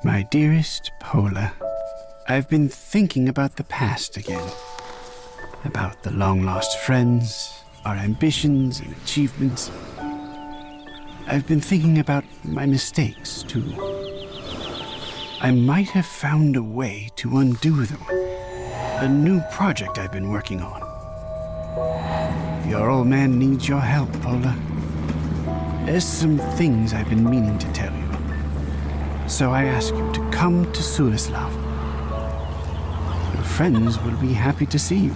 My dearest Pola, I've been thinking about the past again. About the long-lost friends, our ambitions and achievements. I've been thinking about my mistakes, too. I might have found a way to undo them. A new project I've been working on. Your old man needs your help, Pola. There's some things I've been meaning to tell you. So I ask you to come to Sulislav. Your friends will be happy to see you.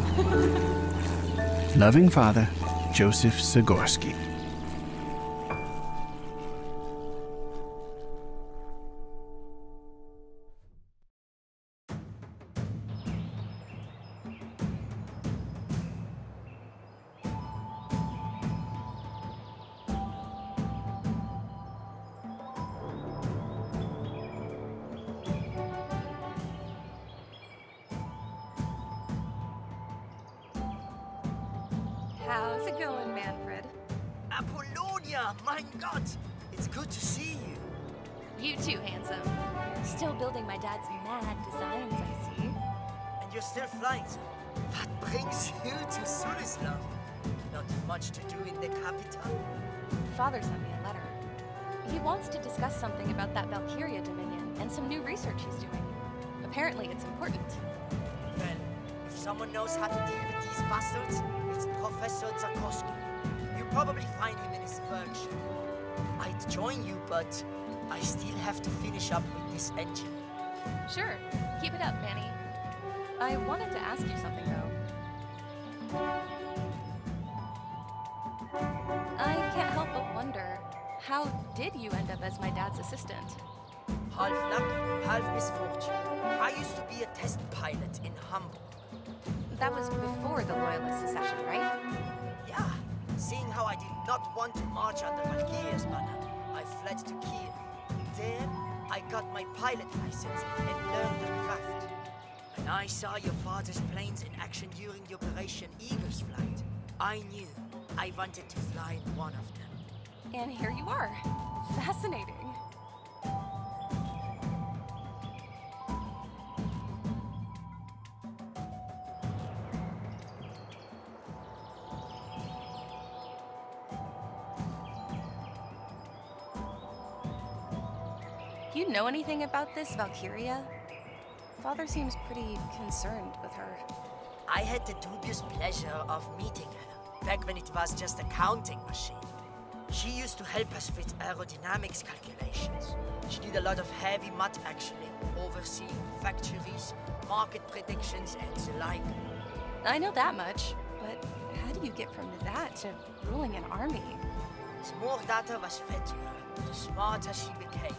Loving father, Joseph Zagorsky. How's it going, Manfred? Apollonia, mein Gott! It's good to see you. You too, handsome. Still building my dad's mad designs, I see. And you're still flying. What brings you to Sulislav? Not much to do in the capital? Father sent me a letter. He wants to discuss something about that Valkyria Dominion and some new research he's doing. Apparently it's important. Well, if someone knows how to deal with these bastards, it's Professor Zagorsky. You'll probably find him in his workshop. I'd join you, but I still have to finish up with this engine. Sure. Keep it up, Manny. I wanted to ask you something, though. I can't help but wonder, how did you end up as my dad's assistant? Half luck, half misfortune. I used to be a test pilot in Hamburg. That was before the Loyalist secession, right? Yeah, seeing how I did not want to march under Valkyria's banner, I fled to Kiev. There, I got my pilot license and learned the craft. When I saw your father's planes in action during the Operation Eagle's flight, I knew I wanted to fly in one of them. And here you are. Fascinating. You know anything about this Valkyria? Father seems pretty concerned with her. I had the dubious pleasure of meeting her, back when it was just a counting machine. She used to help us with aerodynamics calculations. She did a lot of heavy math actually, overseeing factories, market predictions, and the like. I know that much, but how do you get from that to ruling an army? The more data was fed to her, the smarter she became.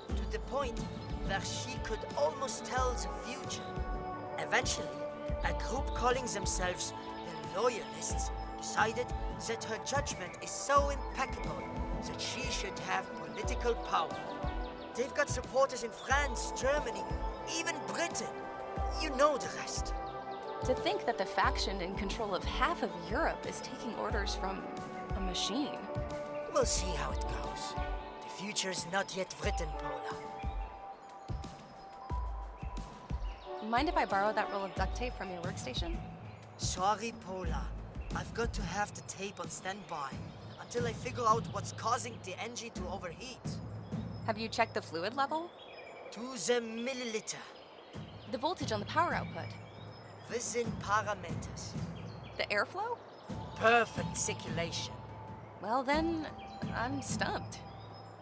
To the point where she could almost tell the future. Eventually, a group calling themselves the Loyalists decided that her judgment is so impeccable that she should have political power. They've got supporters in France, Germany, even Britain. You know the rest. To think that the faction in control of half of Europe is taking orders from a machine. We'll see how it goes. The future is not yet written, Pola. Mind if I borrow that roll of duct tape from your workstation? Sorry, Pola. I've got to have the tape on standby until I figure out what's causing the engine to overheat. Have you checked the fluid level? To the milliliter. The voltage on the power output? Within parameters. The airflow? Perfect circulation. Well then, I'm stumped.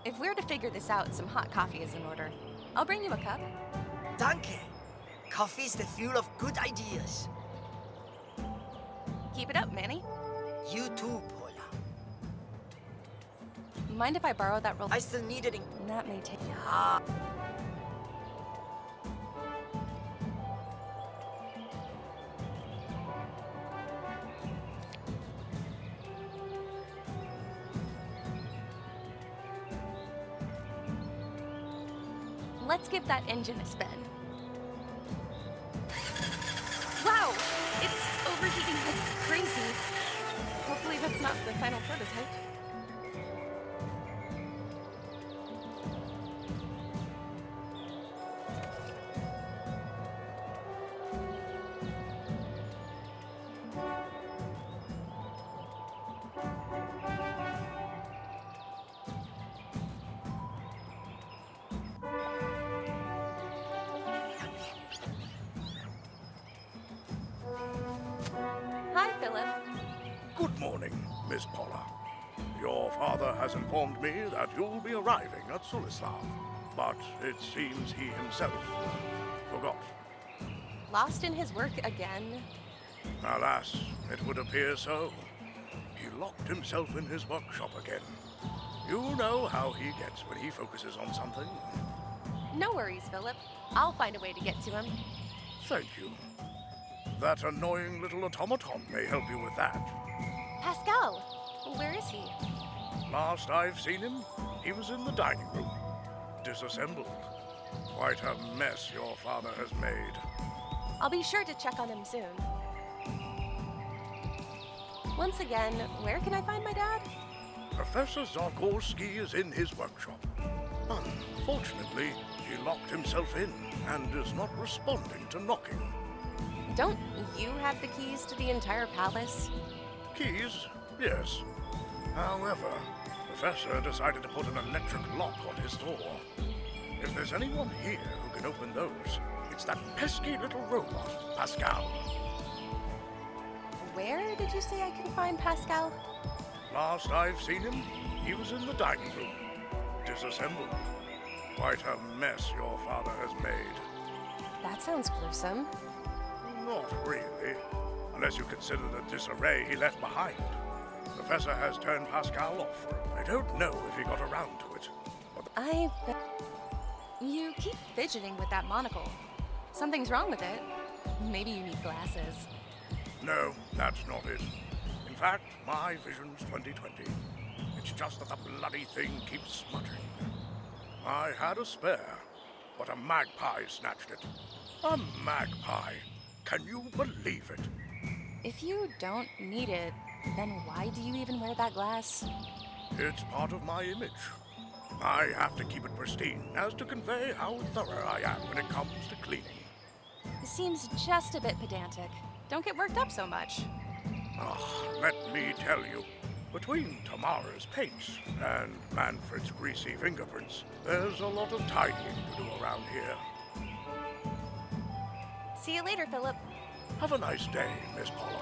If we're to figure this out, some hot coffee is in order. I'll bring you a cup. Danke. Coffee's the fuel of good ideas. Keep it up, Manny. You too, Pola. Mind if I borrow that roll? I still need it in... That may take... Ah. Let's give that engine a spin. Wow! It's overheating like crazy. Hopefully that's not the final prototype. Good morning, Miss Paula. Your father has informed me that you'll be arriving at Sulislav, but it seems he himself forgot. Lost in his work again? Alas, it would appear so. He locked himself in his workshop again. You know how he gets when he focuses on something. No worries, Philip. I'll find a way to get to him. Thank you. That annoying little automaton may help you with that. Pascal! Where is he? Last I've seen him, he was in the dining room, disassembled. Quite a mess your father has made. I'll be sure to check on him soon. Once again, where can I find my dad? Professor Zarkowski is in his workshop. Unfortunately, he locked himself in and is not responding to knocking. Don't you have the keys to the entire palace? Keys? Yes. However, Professor decided to put an electric lock on his door. If there's anyone here who can open those, it's that pesky little robot, Pascal. Where did you say I can find Pascal? Last I've seen him, he was in the dining room, disassembled. Quite a mess your father has made. That sounds gruesome. Not really, unless you consider the disarray he left behind. Professor has turned Pascal off. I don't know if he got around to it. But You keep fidgeting with that monocle. Something's wrong with it. Maybe you need glasses. No, that's not it. In fact, my vision's 20/20. It's just that the bloody thing keeps smuttering. I had a spare, but a magpie snatched it. A magpie. Can you believe it? If you don't need it, then why do you even wear that glass? It's part of my image. I have to keep it pristine as to convey how thorough I am when it comes to cleaning. It seems just a bit pedantic. Don't get worked up so much. Let me tell you, between Tamara's paints and Manfred's greasy fingerprints, there's a lot of tidying to do around here. See you later, Philip. Have a nice day, Miss Paula.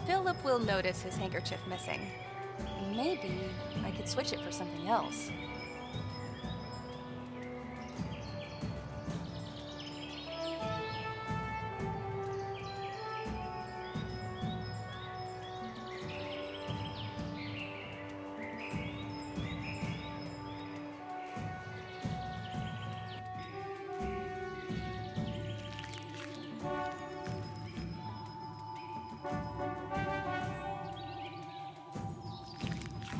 Philip will notice his handkerchief missing. Maybe I could switch it for something else.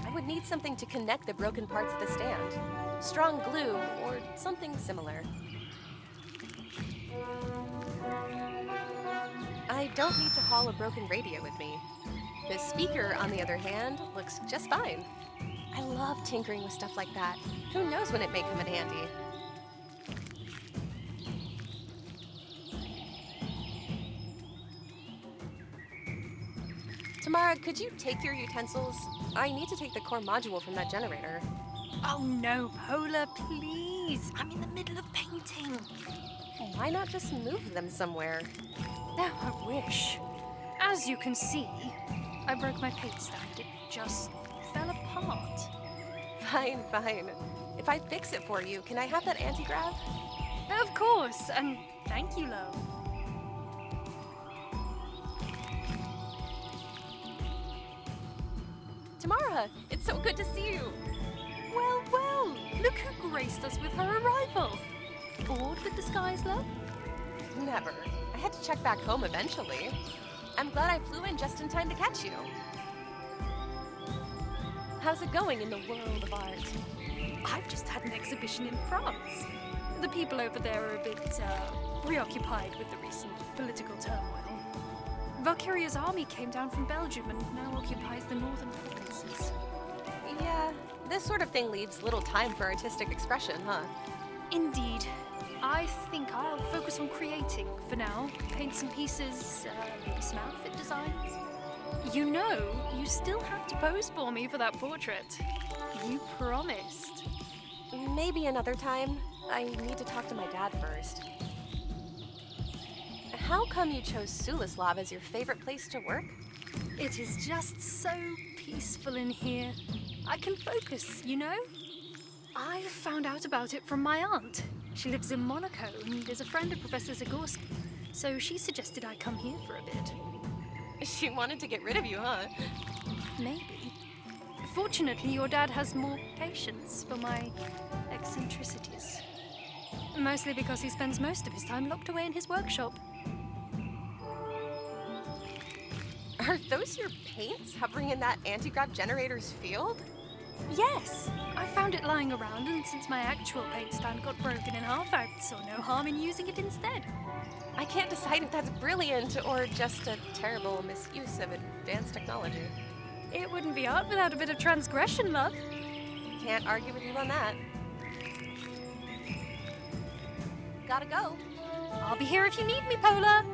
I would need something to connect the broken parts of the stand. Strong glue or something similar. I don't need to haul a broken radio with me. The speaker, on the other hand, looks just fine. I love tinkering with stuff like that. Who knows when it may come in handy? Tamara, could you take your utensils? I need to take the core module from that generator. Oh no, Pola, please. I'm in the middle of painting. Why not just move them somewhere? No, I wish. As you can see, I broke my paint stand. It just fell apart. Fine, fine. If I fix it for you, can I have that anti-grav? Of course, and thank you, love. Tamara, it's so good to see you. Well, well, look who graced us with her arrival. Bored with the skies, love? Never. I had to check back home eventually. I'm glad I flew in just in time to catch you. How's it going in the world of art? I've just had an exhibition in France. The people over there are a bit preoccupied with the recent political turmoil. Valkyria's army came down from Belgium and now occupies the northern provinces. Yeah, this sort of thing leaves little time for artistic expression, huh? Indeed. I think I'll focus on creating for now. Paint some pieces, maybe some outfit designs. You know, you still have to pose for me for that portrait. You promised. Maybe another time. I need to talk to my dad first. how come you chose Sulislav as your favorite place to work? It is just so peaceful in here. I can focus, you know? I found out about it from my aunt. She lives in Monaco and is a friend of Professor Zagorski, so she suggested I come here for a bit. She wanted to get rid of you, huh? Maybe. Fortunately, your dad has more patience for my eccentricities. Mostly because he spends most of his time locked away in his workshop. Are those your paints hovering in that anti-grav generator's field? Yes! I found it lying around, and since my actual paint stand got broken in half, I saw no harm in using it instead. I can't decide if that's brilliant or just a terrible misuse of advanced technology. It wouldn't be art without a bit of transgression, love. Can't argue with you on that. Gotta go. I'll be here if you need me, Pola.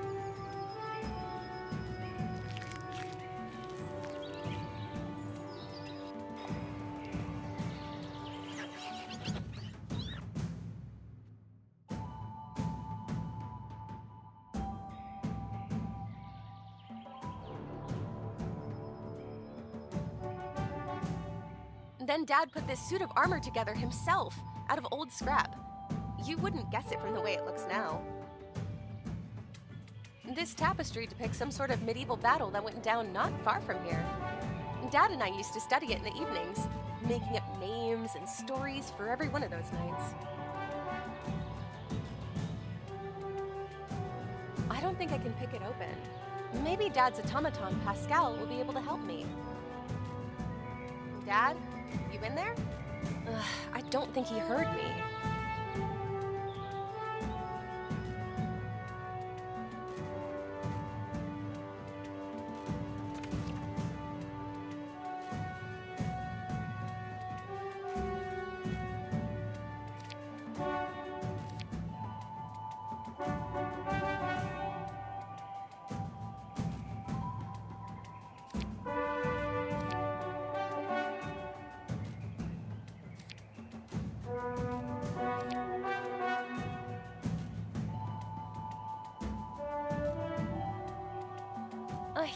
Then Dad put this suit of armor together himself, out of old scrap. You wouldn't guess it from the way it looks now. This tapestry depicts some sort of medieval battle that went down not far from here. Dad and I used to study it in the evenings, making up names and stories for every one of those nights. I don't think I can pick it open. Maybe Dad's automaton, Pascal, will be able to help me. Dad? You in there? I don't think he heard me.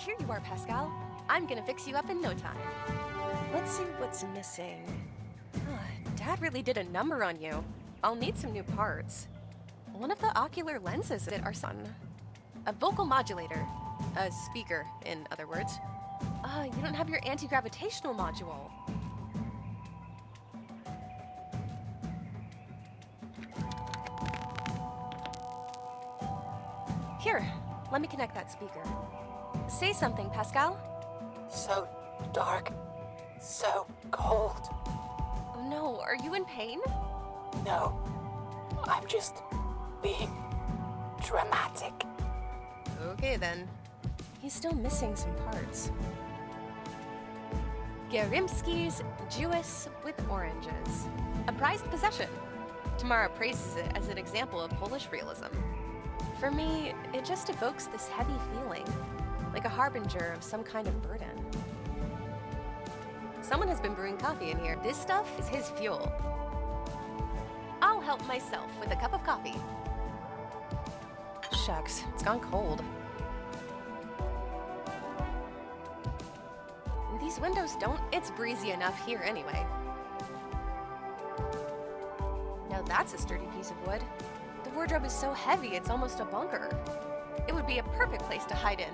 Here you are, Pascal. I'm gonna fix you up in no time. Let's see what's missing. Dad really did a number on you. I'll need some new parts. One of the ocular lenses at our son. A vocal modulator. A speaker, in other words. You don't have your anti-gravitational module. Here, let me connect that speaker. Say something, Pascal. So dark, so cold. Oh no, are you in pain? No, I'm just being dramatic. Okay then. He's still missing some parts. Gerimski's Jewess with oranges. A prized possession. Tamara praises it as an example of Polish realism. For me, it just evokes this heavy feeling, like a harbinger of some kind of burden. Someone has been brewing coffee in here. This stuff is his fuel. I'll help myself with a cup of coffee. Shucks, it's gone cold. These windows don't... It's breezy enough here anyway. Now that's a sturdy piece of wood. The wardrobe is so heavy, it's almost a bunker. It would be a perfect place to hide in.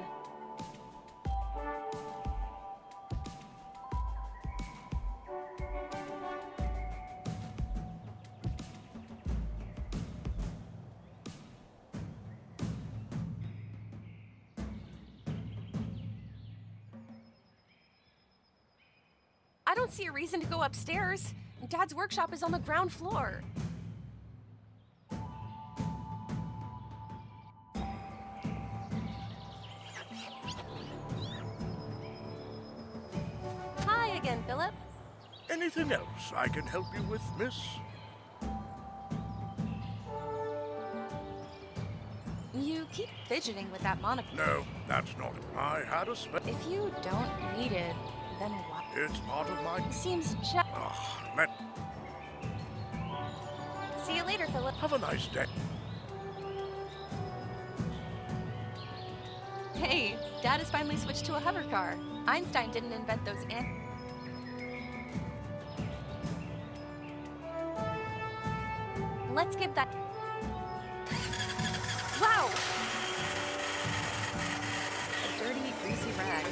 I don't see a reason to go upstairs. Dad's workshop is on the ground floor. Hi again, Philip. Anything else I can help you with, miss? You keep fidgeting with that monocle. No, that's not it. I had a If you don't need it, then what? It's part of my... It seems See you later, Philip. Have a nice day. Hey, Dad has finally switched to a hover car. Einstein didn't invent those Let's give that... Wow! A dirty, greasy rag.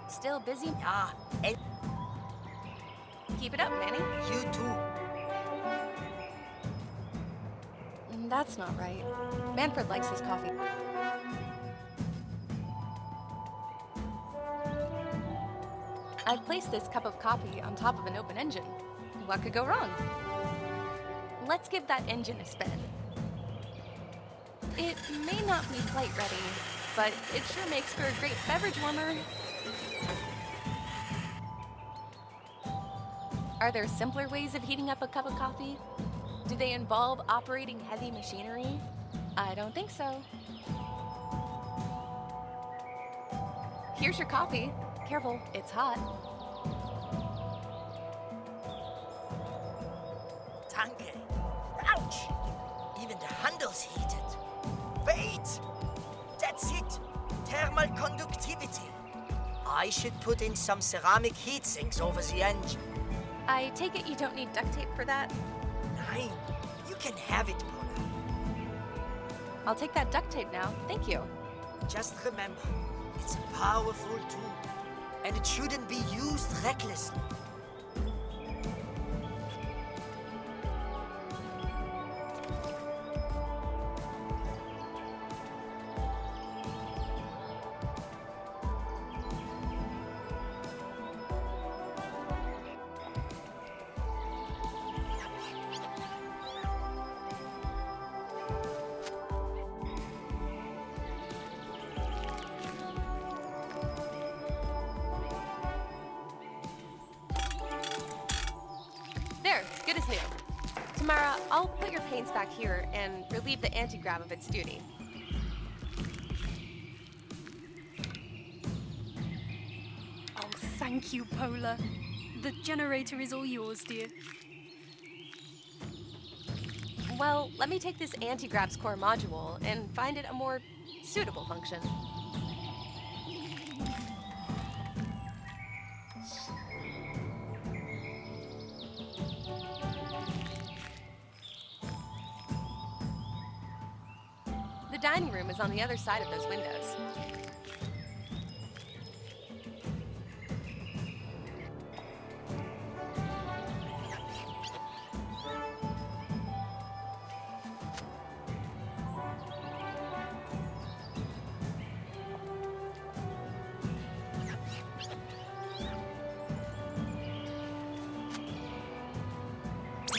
Still busy? Yeah, and Keep it up, Manny. you too. That's not right. Manfred likes his coffee. I've placed this cup of coffee on top of an open engine. What could go wrong? Let's give that engine a spin. It may not be flight ready, but it sure makes for a great beverage warmer. Are there simpler ways of heating up a cup of coffee? Do they involve operating heavy machinery? I don't think so. Here's your coffee. Careful, it's hot. Danke. Ouch! Even the handle's heated. Wait! That's it! Thermal conductivity. I should put in some ceramic heat sinks over the engine. I take it you don't need duct tape for that? Nein, you can have it, Paula. I'll take that duct tape now, thank you. Just remember, it's a powerful tool, and it shouldn't be used recklessly. There, good as new. Tamara, I'll put your paints back here and relieve the anti-grav of its duty. Oh, thank you, Pola. The generator is all yours, dear. Well, let me take this anti-grav's core module and find it a more suitable function. The dining room is on the other side of those windows.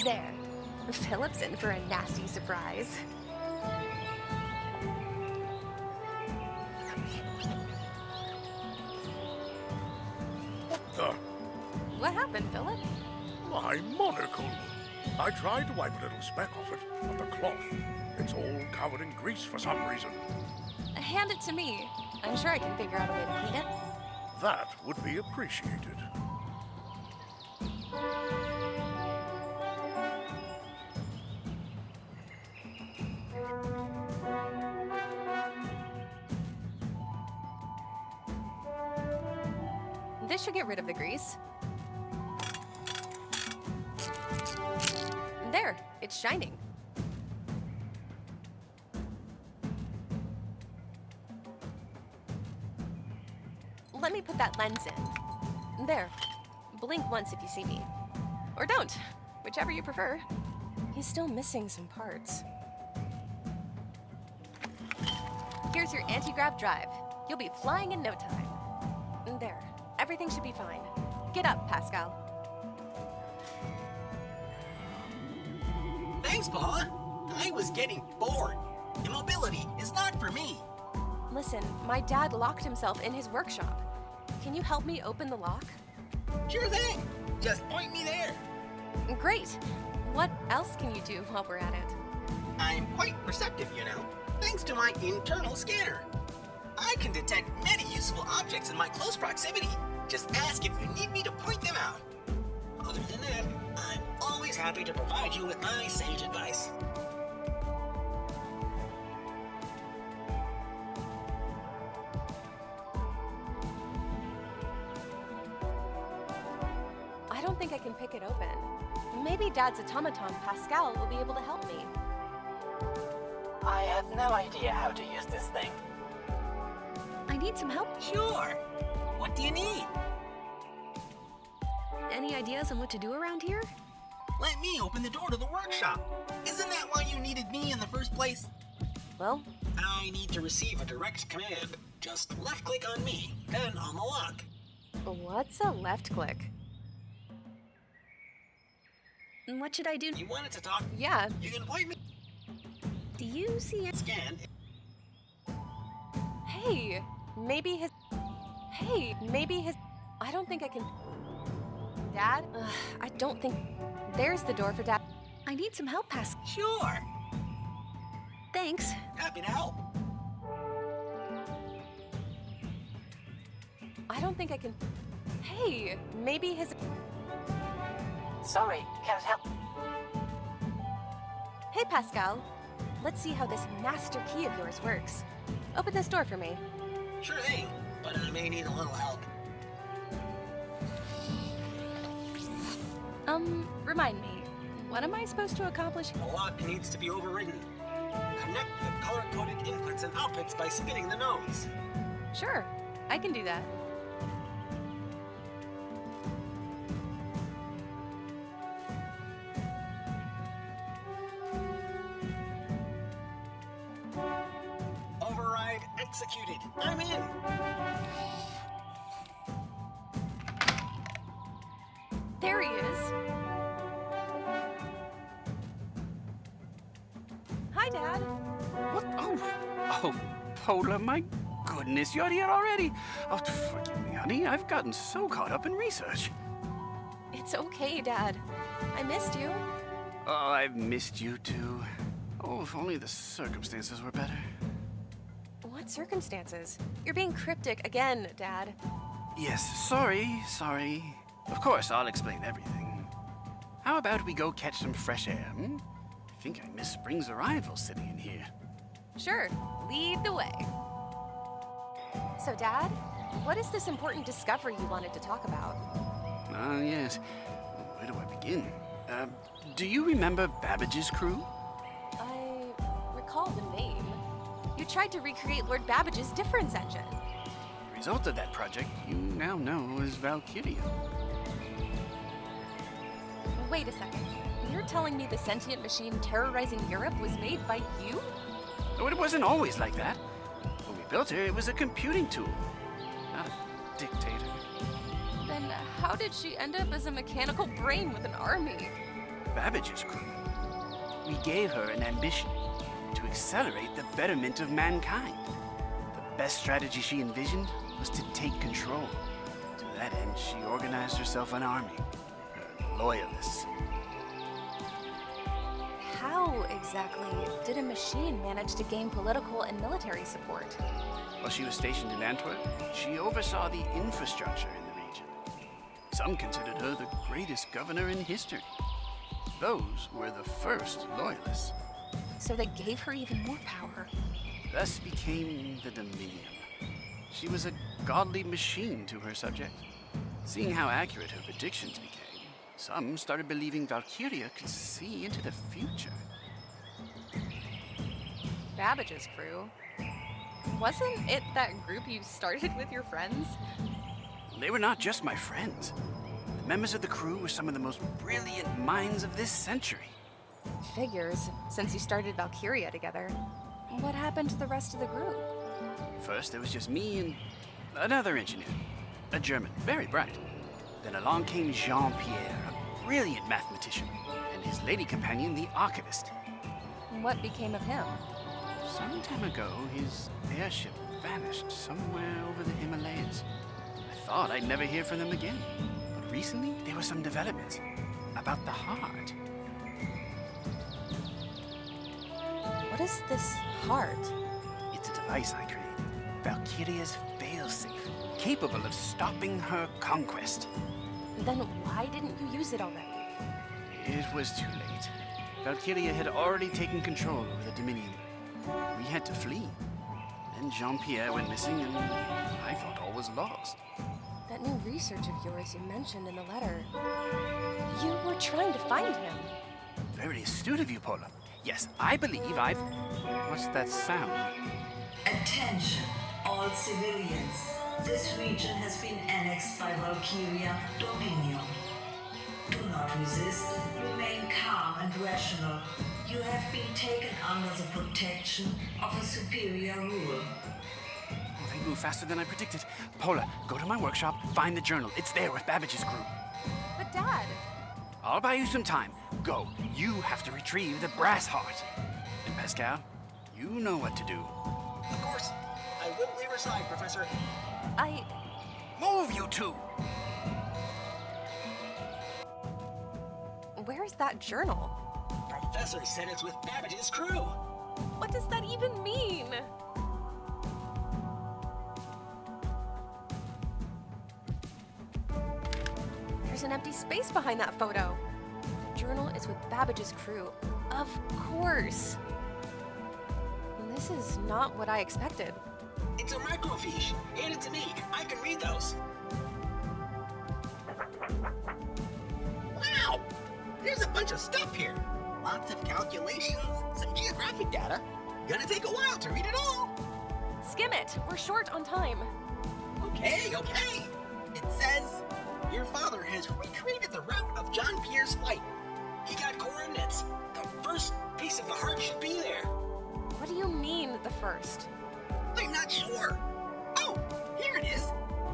There. Philip's in for a nasty surprise. What the? What happened, Philip? My monocle. I tried to wipe a little speck off it, but the cloth, it's all covered in grease for some reason. Hand it to me. I'm sure I can figure out a way to clean it. That would be appreciated. This should get rid of the grease. There, it's shining. Let me put that lens in. There. Blink once if you see me. Or don't, whichever you prefer. He's still missing some parts. Here's your anti-grav drive. You'll be flying in no time. There. Everything should be fine. Get up, Pascal. Thanks, Paula. I was getting bored. Immobility is not for me. Listen, my dad locked himself in his workshop. Can you help me open the lock? Sure thing. Just point me there. Great. What else can you do while we're at it? I'm quite perceptive, you know, thanks to my internal scanner. I can detect many useful objects in my close proximity. Just ask if you need me to point them out. Other than that, I'm always happy to provide you with my sage advice. I don't think I can pick it open. Maybe Dad's automaton, Pascal, will be able to help me. I have no idea how to use this thing. I need some help. Sure. What do you need? Any ideas on what to do around here? Let me open the door to the workshop. Isn't that why you needed me in the first place? Well, I need to receive a direct command. Just left-click on me, then on the lock. what's a left click? What should I do? You wanted to talk? Yeah, You can point me. Do you see it? Scan. hey, maybe his... I don't think I can... Dad? I don't think... There's the door for Dad. I need some help, Pascal. Sure. Thanks. Happy to help. I don't think I can... Hey, maybe his... Sorry, can't help. Hey, Pascal. Let's see how this master key of yours works. Open this door for me. Sure thing, but I may need a little help. Remind me, what am I supposed to accomplish? The lock needs to be overridden. Connect the color-coded inputs and outputs by spinning the nodes. Sure, I can do that. Override executed. I'm in. There he is. Hi, Dad. What? Oh, Pola, my goodness, you're here already. Oh, forgive me, honey. I've gotten so caught up in research. It's okay, Dad. I missed you. Oh, I've missed you too. Oh, if only the circumstances were better. What circumstances? You're being cryptic again, Dad. Yes, sorry. Of course, I'll explain everything. How about we go catch some fresh air, hmm? I think I miss spring's arrival sitting in here. Sure, lead the way. So, Dad, what is this important discovery you wanted to talk about? Yes. Where do I begin? Do you remember Babbage's crew? I recall the name. You tried to recreate Lord Babbage's difference engine. The result of that project you now know as Valkyria. Wait a second. You're telling me the sentient machine terrorizing Europe was made by you? Oh, it wasn't always like that. When we built her, it was a computing tool, not a dictator. Then how did she end up as a mechanical brain with an army? Babbage's crew. We gave her an ambition to accelerate the betterment of mankind. The best strategy she envisioned was to take control. To that end, she organized herself an army. Her loyalists. How exactly did a machine manage to gain political and military support? While she was stationed in Antwerp, she oversaw the infrastructure in the region. Some considered her the greatest governor in history. Those were the first loyalists. So they gave her even more power. Thus became the Dominion. She was a godly machine to her subject. Seeing how accurate her predictions became, some started believing Valkyria could see into the future. Babbage's crew? Wasn't it that group you started with your friends? They were not just my friends. The members of the crew were some of the most brilliant minds of this century. Figures, since you started Valkyria together. What happened to the rest of the group? First, there was just me and another engineer, a German, very bright. Then along came Jean-Pierre, a brilliant mathematician, and his lady companion, the archivist. What became of him? Some time ago, his airship vanished somewhere over the Himalayas. I thought I'd never hear from them again. But recently, there were some developments about the heart. What is this heart? It's a device I created. Valkyria's failsafe. capable of stopping her conquest. Then why didn't you use it already? It was too late. Valkyria had already taken control over the Dominion. We had to flee. Then Jean-Pierre went missing, and I thought all was lost. That new research of yours you mentioned in the letter. You were trying to find him. Very astute of you, Paula. Yes, I believe I've... What's that sound? Attention, all civilians. This region has been annexed by Valkyria Dominion. Do not resist. Remain calm and rational. You have been taken under the protection of a superior rule. Oh, they move faster than I predicted. Paula, go to my workshop, find the journal. It's there with Babbage's group. But Dad... I'll buy you some time. Go. You have to retrieve the Brassheart. And Pascal, you know what to do. Of course. I will leave her side, Professor. Move, you two! Where's that journal? Professor said it's with Babbage's crew. What does that even mean? There's an empty space behind that photo. The journal is with Babbage's crew. Of course. This is not what I expected. It's a microfiche. Hand it to me. I can read those. Wow! There's a bunch of stuff here. Lots of calculations, some geographic data. Gonna take a while to read it all. Skim it. We're short on time. Okay. It says, your father has recreated the route of John Pierre's flight. He got coordinates. The first piece of the heart should be there. What do you mean, the first? I'm not sure. Oh, here it is.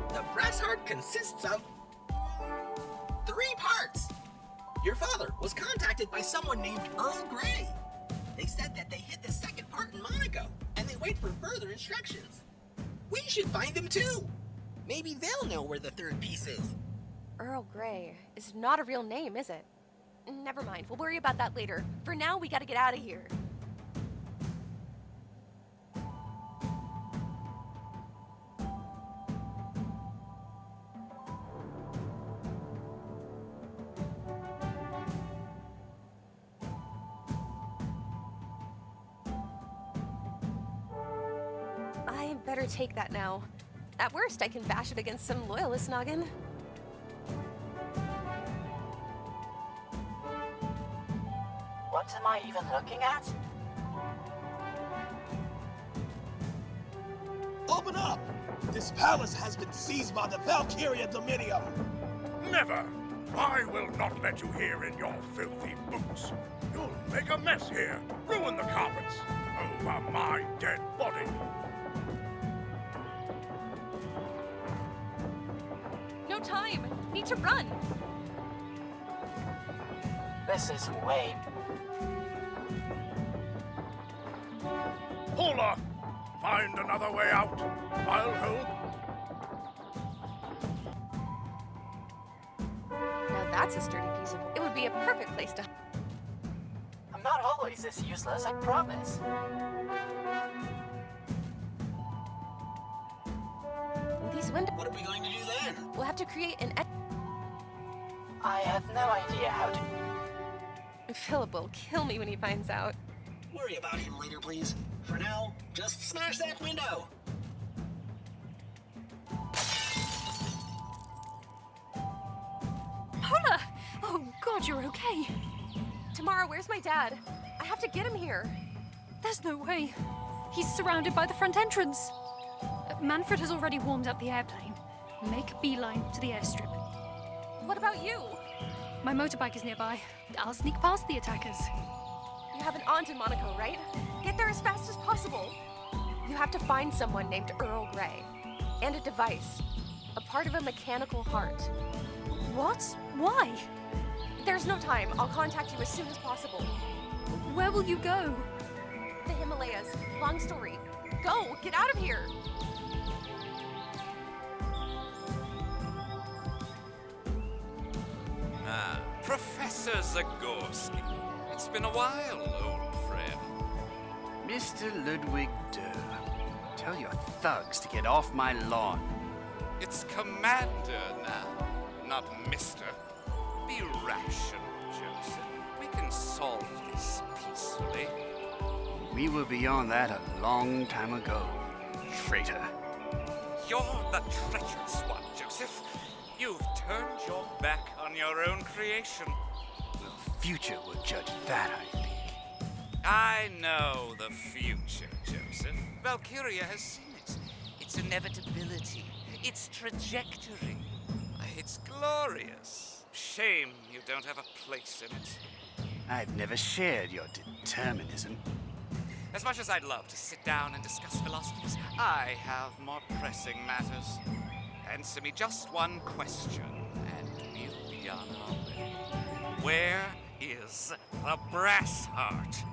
The Brassheart consists of 3 parts. Your father was contacted by someone named Earl Grey. They said that they hid the second part in Monaco, and they wait for further instructions. We should find them too. Maybe they'll know where the third piece is. Earl Grey is not a real name, is it? Never mind. We'll worry about that later. For now, we gotta get out of here. I better take that now. At worst, I can bash it against some loyalist noggin. What am I even looking at? Open up! This palace has been seized by the Valkyria Dominion! Never! I will not let you here in your filthy boots. You'll make a mess here, ruin the carpets, over my dead body. No time! Need to run! This is way... Paula! Find another way out. I'll hold. Now that's a sturdy piece of... It would be a perfect place to... I'm not always this useless, I promise. These windows... What are we going to do then? We'll have to create an... I have no idea how to... Philip will kill me when he finds out. Worry about him later, please. For now, just smash that window. Paula! Oh, God, you're okay. Tamara, where's my dad? I have to get him here. There's no way. He's surrounded by the front entrance. Manfred has already warmed up the airplane. Make a beeline to the airstrip. What about you? My motorbike is nearby. I'll sneak past the attackers. You have an aunt in Monaco, right? Get there as fast as possible. You have to find someone named Earl Grey. And a device. A part of a mechanical heart. What? Why? There's no time. I'll contact you as soon as possible. Where will you go? The Himalayas. Long story. Go! Get out of here! Ah, Professor Zagorski. It's been a while, old friend. Mr. Ludwig Durr, tell your thugs to get off my lawn. It's Commander now, not Mr. Be rational, Joseph. We can solve this peacefully. We were beyond that a long time ago, traitor. You're the treacherous one, Joseph. You've turned your back on your own creation. The future will judge that, I think. I know the future, Joseph. Valkyria has seen it. Its inevitability, its trajectory. It's glorious. Shame you don't have a place in it. I've never shared your determinism. As much as I'd love to sit down and discuss philosophies, I have more pressing matters. Answer me just one question, and we'll be on our way. Where is the Brassheart?